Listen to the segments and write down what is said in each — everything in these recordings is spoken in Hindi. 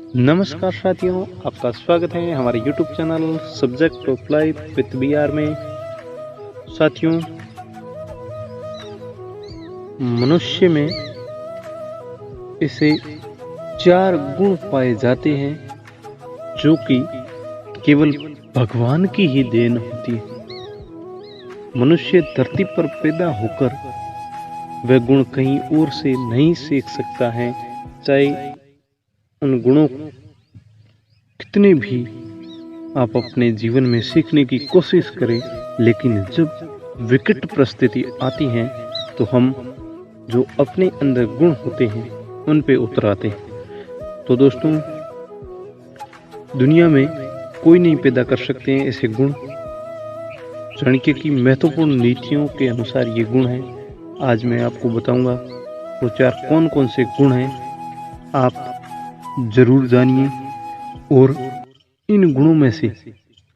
नमस्कार साथियों, आपका स्वागत है हमारे YouTube channel subject of life with BR में। साथियों, मनुष्य में ऐसे 4 गुण पाए जाते हैं जो कि केवल भगवान की ही देन होती है। मनुष्य धरती पर पैदा होकर वह गुण कहीं और से नहीं सीख सकता है, चाहे उन गुणों कितने भी आप अपने जीवन में सीखने की कोशिश करें, लेकिन जब विकट परिस्थिति आती है तो हम जो अपने अंदर गुण होते हैं उन पे उतर आते हैं। तो दोस्तों, दुनिया में कोई नहीं पैदा कर सकते हैं ऐसे गुण। चाणक्य की महत्वपूर्ण नीतियों के अनुसार ये गुण हैं। आज मैं आपको बताऊंगा वो 4 कौन कौन से गुण हैं, आप जरूर जानिए। और इन गुणों में से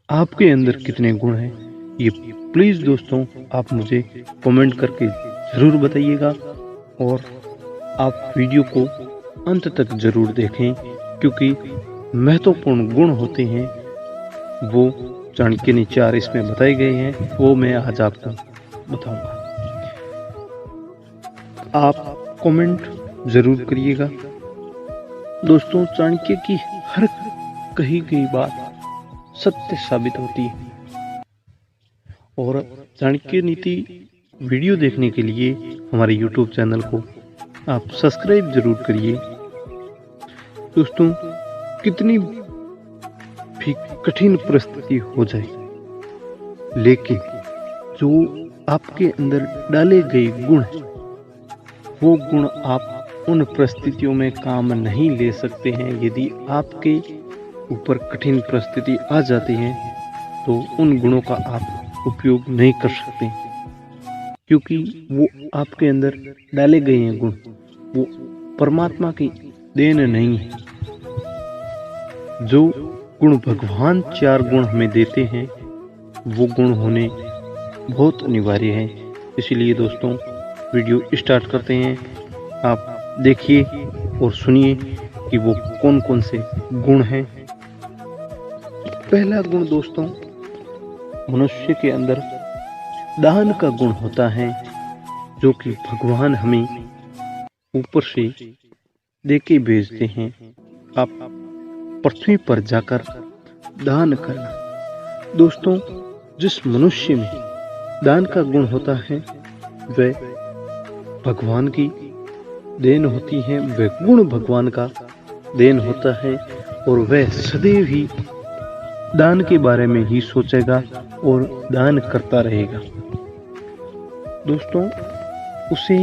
आपके अंदर कितने गुण हैं, ये प्लीज़ दोस्तों आप मुझे कमेंट करके ज़रूर बताइएगा। और आप वीडियो को अंत तक ज़रूर देखें, क्योंकि महत्वपूर्ण गुण होते हैं वो चाणक्य ने 4 इसमें बताए गए हैं, वो मैं आज आपको बताऊंगा। आप कमेंट ज़रूर करिएगा। दोस्तों, चाणक्य की हर कही गई बात सत्य साबित होती है। और चाणक्य नीति वीडियो देखने के लिए हमारे YouTube चैनल को आप सब्सक्राइब जरूर करिए। दोस्तों, कितनी भी कठिन परिस्थिति हो जाए, लेकिन जो आपके अंदर डाले गए गुण हैं, वो गुण आप उन परिस्थितियों में काम नहीं ले सकते हैं। यदि आपके ऊपर कठिन परिस्थिति आ जाती है तो उन गुणों का आप उपयोग नहीं कर सकते, क्योंकि वो आपके अंदर डाले गए हैं गुण, वो परमात्मा की देन नहीं है। जो गुण भगवान 4 गुण हमें देते हैं, वो गुण होने बहुत अनिवार्य है। इसीलिए दोस्तों, वीडियो स्टार्ट करते हैं। आप देखिए और सुनिए कि वो कौन कौन से गुण हैं। पहला गुण दोस्तों, मनुष्य के अंदर दान का गुण होता है, जो कि भगवान हमें ऊपर से देके भेजते हैं। आप पृथ्वी पर जाकर दान करना। दोस्तों, जिस मनुष्य में दान का गुण होता है वह भगवान की देन होती है, वह गुण भगवान का देन होता है, और वह सदैव ही दान के बारे में ही सोचेगा और दान करता रहेगा। दोस्तों, उसे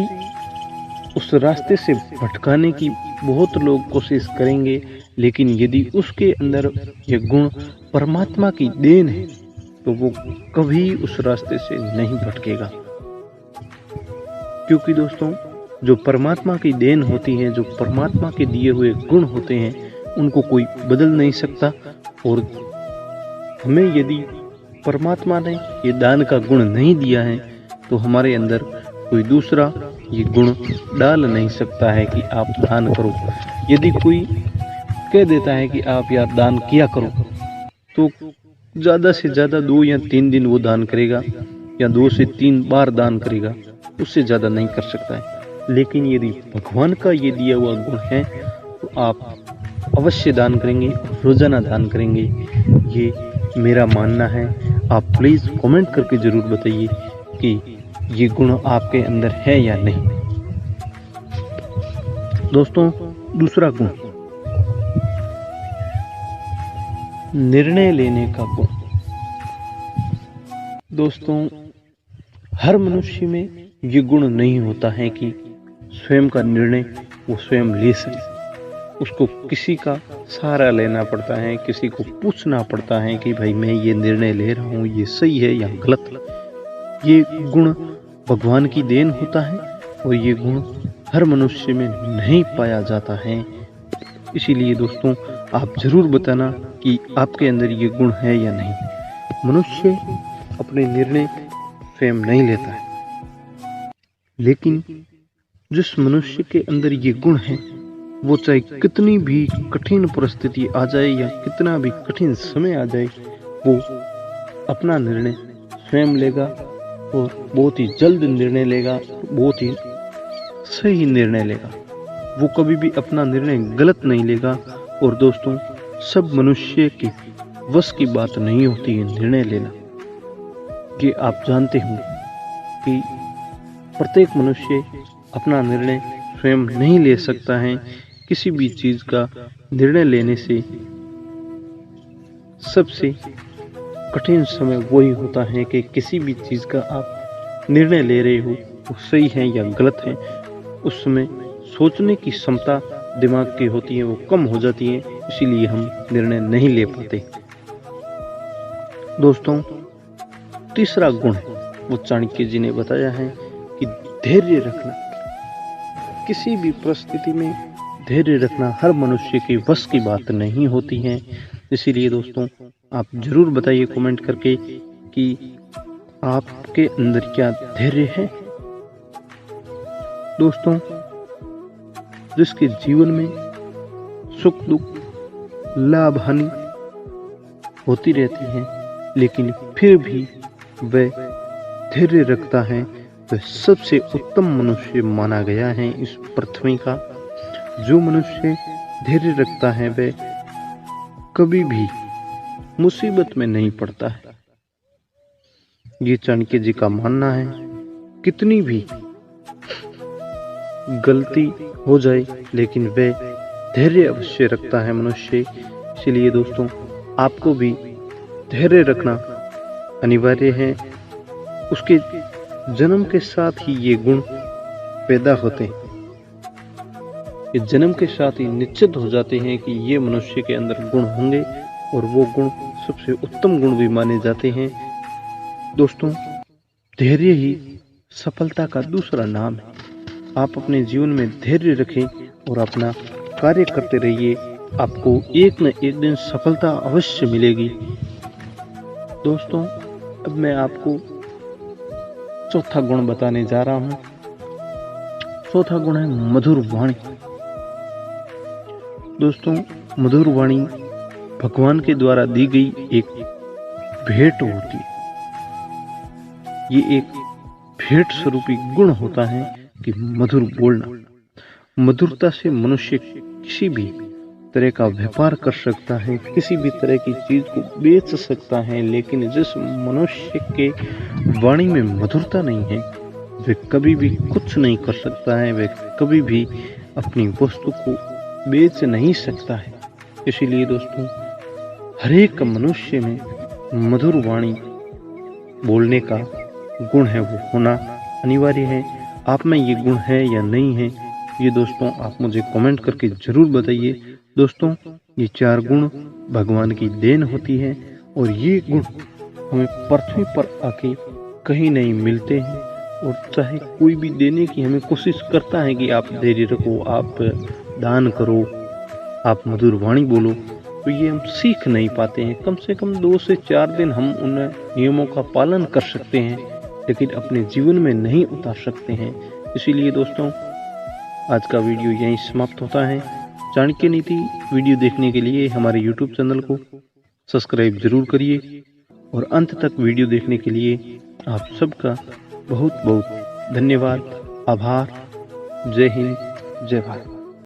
उस रास्ते से भटकाने की बहुत लोग कोशिश करेंगे, लेकिन यदि उसके अंदर ये गुण परमात्मा की देन है तो वो कभी उस रास्ते से नहीं भटकेगा। क्योंकि दोस्तों, जो परमात्मा की देन होती है, जो परमात्मा के दिए हुए गुण होते हैं, उनको कोई बदल नहीं सकता। और हमें यदि परमात्मा ने ये दान का गुण नहीं दिया है तो हमारे अंदर कोई दूसरा ये गुण डाल नहीं सकता है कि आप दान करो। यदि कोई कह देता है कि आप यार दान किया करो, तो ज़्यादा से ज़्यादा 2 या 3 दिन वो दान करेगा, या 2 से 3 बार दान करेगा, उससे ज़्यादा नहीं कर सकता है। लेकिन यदि भगवान का ये दिया हुआ गुण है तो आप अवश्य दान करेंगे, रोजाना दान करेंगे, ये मेरा मानना है। आप प्लीज़ कमेंट करके ज़रूर बताइए कि ये गुण आपके अंदर है या नहीं। दोस्तों, दूसरा गुण, निर्णय लेने का गुण। दोस्तों, हर मनुष्य में ये गुण नहीं होता है कि स्वयं का निर्णय वो स्वयं ले सके। उसको किसी का सहारा लेना पड़ता है, किसी को पूछना पड़ता है कि भाई मैं ये निर्णय ले रहा हूँ, ये सही है या गलत। ये गुण भगवान की देन होता है और ये गुण हर मनुष्य में नहीं पाया जाता है। इसीलिए दोस्तों, आप जरूर बताना कि आपके अंदर ये गुण है या नहीं। मनुष्य अपने निर्णय स्वयं नहीं लेता है, लेकिन जिस मनुष्य के अंदर ये गुण है वो चाहे कितनी भी कठिन परिस्थिति आ जाए या कितना भी कठिन समय आ जाए, वो अपना निर्णय स्वयं लेगा और बहुत ही जल्द निर्णय लेगा, बहुत ही सही निर्णय लेगा। वो कभी भी अपना निर्णय गलत नहीं लेगा। और दोस्तों, सब मनुष्य के वश की बात नहीं होती है निर्णय लेना। ये आप जानते हो कि प्रत्येक मनुष्य अपना निर्णय स्वयं नहीं ले सकता है। किसी भी चीज का निर्णय लेने से सबसे कठिन समय वही होता है कि किसी भी चीज का आप निर्णय ले रहे हो वो सही है या गलत है, उस समय सोचने की क्षमता दिमाग की होती है वो कम हो जाती है, इसीलिए हम निर्णय नहीं ले पाते। दोस्तों, तीसरा गुण वो चाणक्य जी ने बताया है कि धैर्य रखना। किसी भी परिस्थिति में धैर्य रखना हर मनुष्य के वश की बात नहीं होती है। इसीलिए दोस्तों, आप जरूर बताइए कमेंट करके कि आपके अंदर क्या धैर्य है। दोस्तों, जिसके जीवन में सुख दुख लाभ हानि होती रहती है, लेकिन फिर भी वह धैर्य रखता है, वह सबसे उत्तम मनुष्य माना गया है इस पृथ्वी का। जो मनुष्य धैर्य रखता है वह कभी भी मुसीबत में नहीं पड़ता है। ये चाणक्य जी का मानना है। कितनी भी गलती हो जाए लेकिन वह धैर्य अवश्य रखता है मनुष्य। इसलिए दोस्तों, आपको भी धैर्य रखना अनिवार्य है। उसके जन्म के साथ ही ये गुण पैदा होते हैं। ये जन्म के साथ ही निश्चित हो जाते हैं कि ये मनुष्य के अंदर गुण होंगे और वो गुण सबसे उत्तम गुण भी माने जाते हैं। दोस्तों, धैर्य ही सफलता का दूसरा नाम है। आप अपने जीवन में धैर्य रखें और अपना कार्य करते रहिए, आपको एक न एक दिन सफलता अवश्य मिलेगी। दोस्तों, अब मैं आपको चौथा गुण बताने जा रहा हूं। चौथा गुण है मधुर वाणी। दोस्तों, मधुर वाणी भगवान के द्वारा दी गई एक भेंट होती है। ये एक भेंट स्वरूपी गुण होता है कि मधुर बोलना। मधुरता से मनुष्य किसी भी तरह का व्यापार कर सकता है, किसी भी तरह की चीज को बेच सकता है, लेकिन जिस मनुष्य के वाणी में मधुरता नहीं है वह कभी भी कुछ नहीं कर सकता है, वह कभी भी अपनी वस्तु को बेच नहीं सकता है। इसीलिए दोस्तों, हर एक मनुष्य में मधुर वाणी बोलने का गुण है वो होना अनिवार्य है। आप में ये गुण है या नहीं है, ये दोस्तों आप मुझे कमेंट करके जरूर बताइए। दोस्तों, ये 4 गुण भगवान की देन होती है और ये गुण हमें पृथ्वी पर आके कहीं नहीं मिलते हैं। और चाहे कोई भी देने की हमें कोशिश करता है कि आप धैर्य रखो, आप दान करो, आप मधुर वाणी बोलो, तो ये हम सीख नहीं पाते हैं। कम से कम 2 से 4 दिन हम उन नियमों का पालन कर सकते हैं, लेकिन अपने जीवन में नहीं उतार सकते हैं। इसीलिए दोस्तों, आज का वीडियो यहीं समाप्त होता है। चाणक्य नीति वीडियो देखने के लिए हमारे YouTube चैनल को सब्सक्राइब जरूर करिए और अंत तक वीडियो देखने के लिए आप सबका बहुत बहुत धन्यवाद, आभार। जय हिंद, जय भारत।